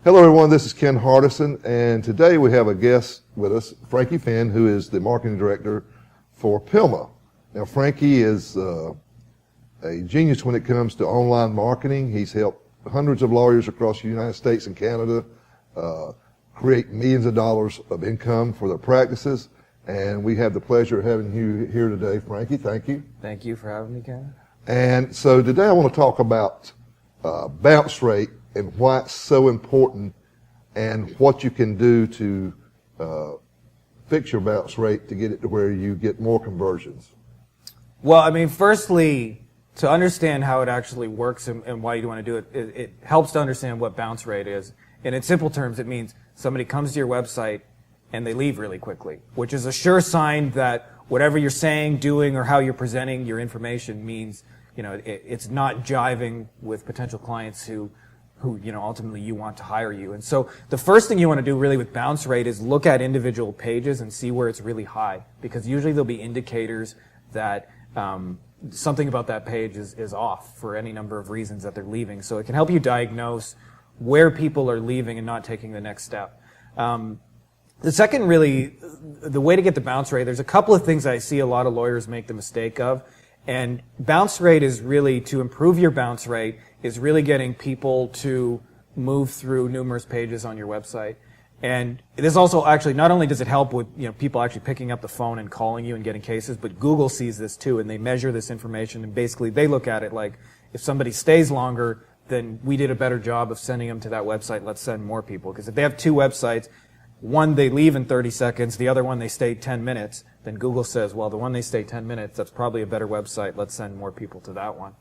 Hello everyone, this is Ken Hardison, and today we have a guest with us, Frankie Finn, who is the marketing director for PILMA. Now Frankie is a genius when it comes to online marketing. He's helped hundreds of lawyers across the United States and Canada create millions of dollars of income for their practices, and we have the pleasure of having you here today, Frankie. Thank you. Thank you for having me, Ken. And so today I want to talk about bounce rate and why it's so important and what you can do to fix your bounce rate to get it to where you get more conversions. Well, I mean, firstly, to understand how it actually works and why you want to do it, it helps to understand what bounce rate is. And in simple terms, it means somebody comes to your website and they leave really quickly, which is a sure sign that whatever you're saying, doing, or how you're presenting your information means, you know, it's not jiving with potential clients who, you know, ultimately you want to hire you. And so the first thing you want to do really with bounce rate is look at individual pages and see where it's really high, because usually there'll be indicators that something about that page is off for any number of reasons that they're leaving. So it can help you diagnose where people are leaving and not taking the next step. The second, really, the way to get the bounce rate, there's a couple of things I see a lot of lawyers make the mistake of. And bounce rate is really, to improve your bounce rate, is really getting people to move through numerous pages on your website. And this also actually, not only does it help with, you know, people actually picking up the phone and calling you and getting cases, but Google sees this too, and they measure this information, and basically they look at it like, if somebody stays longer, then we did a better job of sending them to that website, let's send more people. Because if they have two websites, one they leave in 30 seconds, the other one they stay 10 minutes, then Google says, well, the one they stay 10 minutes, that's probably a better website, let's send more people to that one.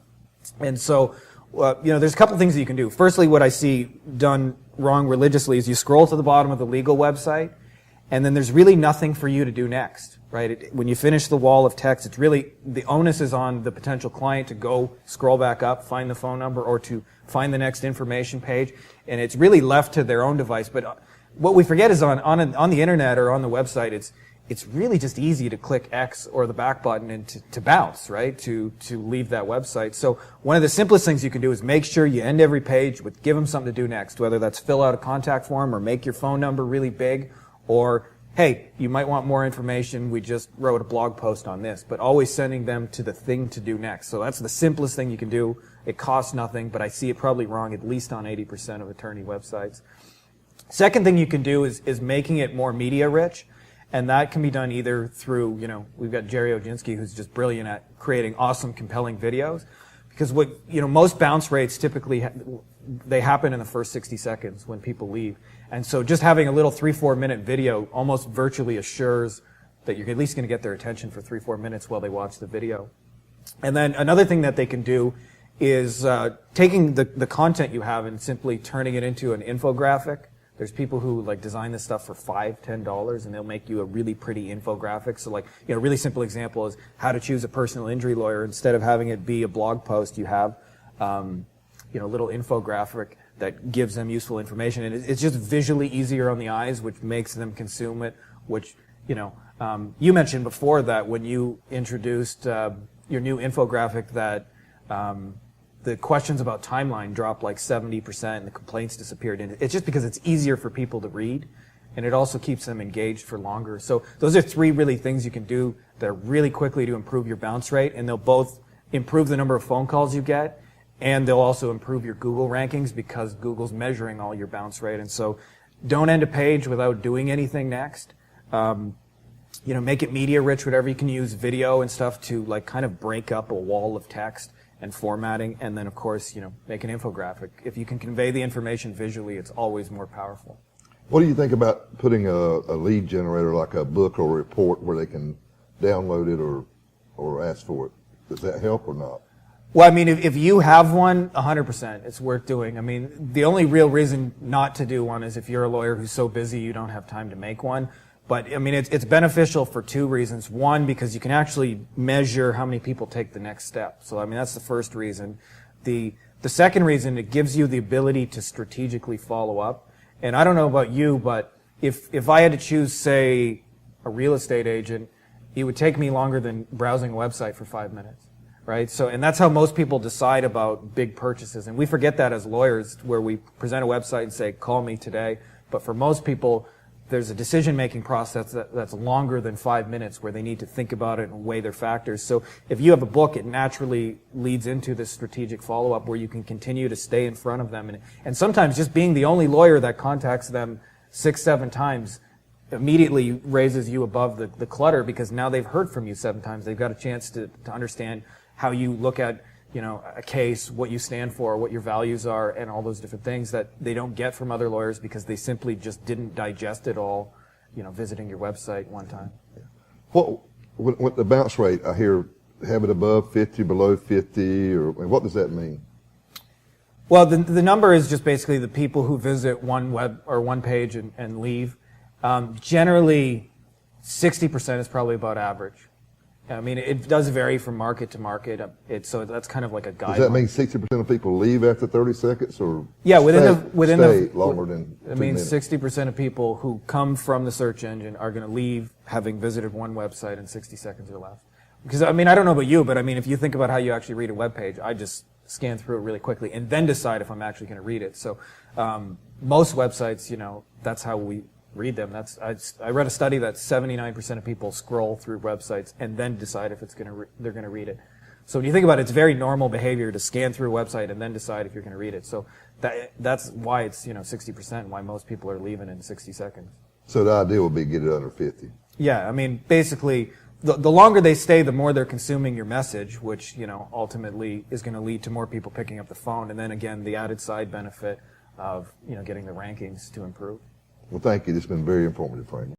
And so, you know, there's a couple things that you can do. Firstly, what I see done wrong religiously is you scroll to the bottom of the legal website, and then there's really nothing for you to do next, right? When you finish the wall of text, it's really, the onus is on the potential client to go scroll back up, find the phone number, or to find the next information page, and it's really left to their own device. But what we forget is on the internet or on the website, it's really just easy to click X or the back button and to bounce, right? To leave that website. So one of the simplest things you can do is make sure you end every page with give them something to do next, whether that's fill out a contact form or make your phone number really big, or hey, you might want more information, we just wrote a blog post on this, but always sending them to the thing to do next. So that's the simplest thing you can do. It costs nothing, but I see it probably wrong at least on 80% of attorney websites. Second thing you can do is making it more media rich. And that can be done either through, you know, we've got Jerry Oginski, who's just brilliant at creating awesome, compelling videos. Because what, you know, most bounce rates typically, they happen in the first 60 seconds when people leave. And so just having a little 3-4 minute video almost virtually assures that you're at least going to get their attention for 3-4 minutes while they watch the video. And then another thing that they can do is taking the content you have and simply turning it into an infographic. There's people who like design this stuff for $5-10, and they'll make you a really pretty infographic. So like, you know, a really simple example is how to choose a personal injury lawyer. Instead of having it be a blog post, you have, you know, a little infographic that gives them useful information. And it's just visually easier on the eyes, which makes them consume it, which, you know, you mentioned before that when you introduced your new infographic that the questions about timeline dropped like 70% and the complaints disappeared. And it's just because it's easier for people to read, and it also keeps them engaged for longer. So those are three really things you can do that are really quickly to improve your bounce rate, and they'll both improve the number of phone calls you get, and they'll also improve your Google rankings because Google's measuring all your bounce rate. And so don't end a page without doing anything next. You know, make it media rich, whatever you can use, video and stuff to like kind of break up a wall of text and formatting, and then of course, you know, make an infographic. If you can convey the information visually, it's always more powerful. What do you think about putting a lead generator like a book or a report where they can download it or ask for it? Does that help or not? Well, I mean, if you have one, 100%, it's worth doing. I mean, the only real reason not to do one is if you're a lawyer who's so busy you don't have time to make one. But, I mean, it's beneficial for two reasons. One, because you can actually measure how many people take the next step. So, I mean, that's the first reason. The second reason, it gives you the ability to strategically follow up. And I don't know about you, but if I had to choose, say, a real estate agent, it would take me longer than browsing a website for 5 minutes. right? So, and that's how most people decide about big purchases. And we forget that as lawyers, where we present a website and say, call me today. But for most people, there's a decision-making process that's longer than 5 minutes, where they need to think about it and weigh their factors. So if you have a book, it naturally leads into this strategic follow-up where you can continue to stay in front of them. And sometimes just being the only lawyer that contacts them 6, 7 times immediately raises you above the clutter, because now they've heard from you 7 times. They've got a chance to understand how you look at, you know, a case, what you stand for, what your values are, and all those different things that they don't get from other lawyers because they simply just didn't digest it all, you know, visiting your website one time. What the bounce rate, I hear, have it above 50, below 50, or what does that mean? Well, the number is just basically the people who visit one page and leave. Generally, 60% is probably about average. I mean, it does vary from market to market. So that's kind of like a guideline. Does that mean 60% of people leave after 30 seconds, or yeah, stay longer than 2 I mean, minutes? 60% of people who come from the search engine are going to leave having visited one website in 60 seconds or less. Because, I mean, I don't know about you, but I mean, if you think about how you actually read a web page, I just scan through it really quickly and then decide if I'm actually going to read it. So most websites, you know, that's how we read them. I read a study that 79% of people scroll through websites and then decide if they're going to read it. So when you think about it, it's very normal behavior to scan through a website and then decide if you're going to read it. So that's why it's, you know, 60% and why most people are leaving in 60 seconds. So the idea would be get it under 50. Yeah, I mean, basically, the longer they stay, the more they're consuming your message, which, you know, ultimately is going to lead to more people picking up the phone. And then again, the added side benefit of, you know, getting the rankings to improve. Well, thank you. This has been very informative, Frank.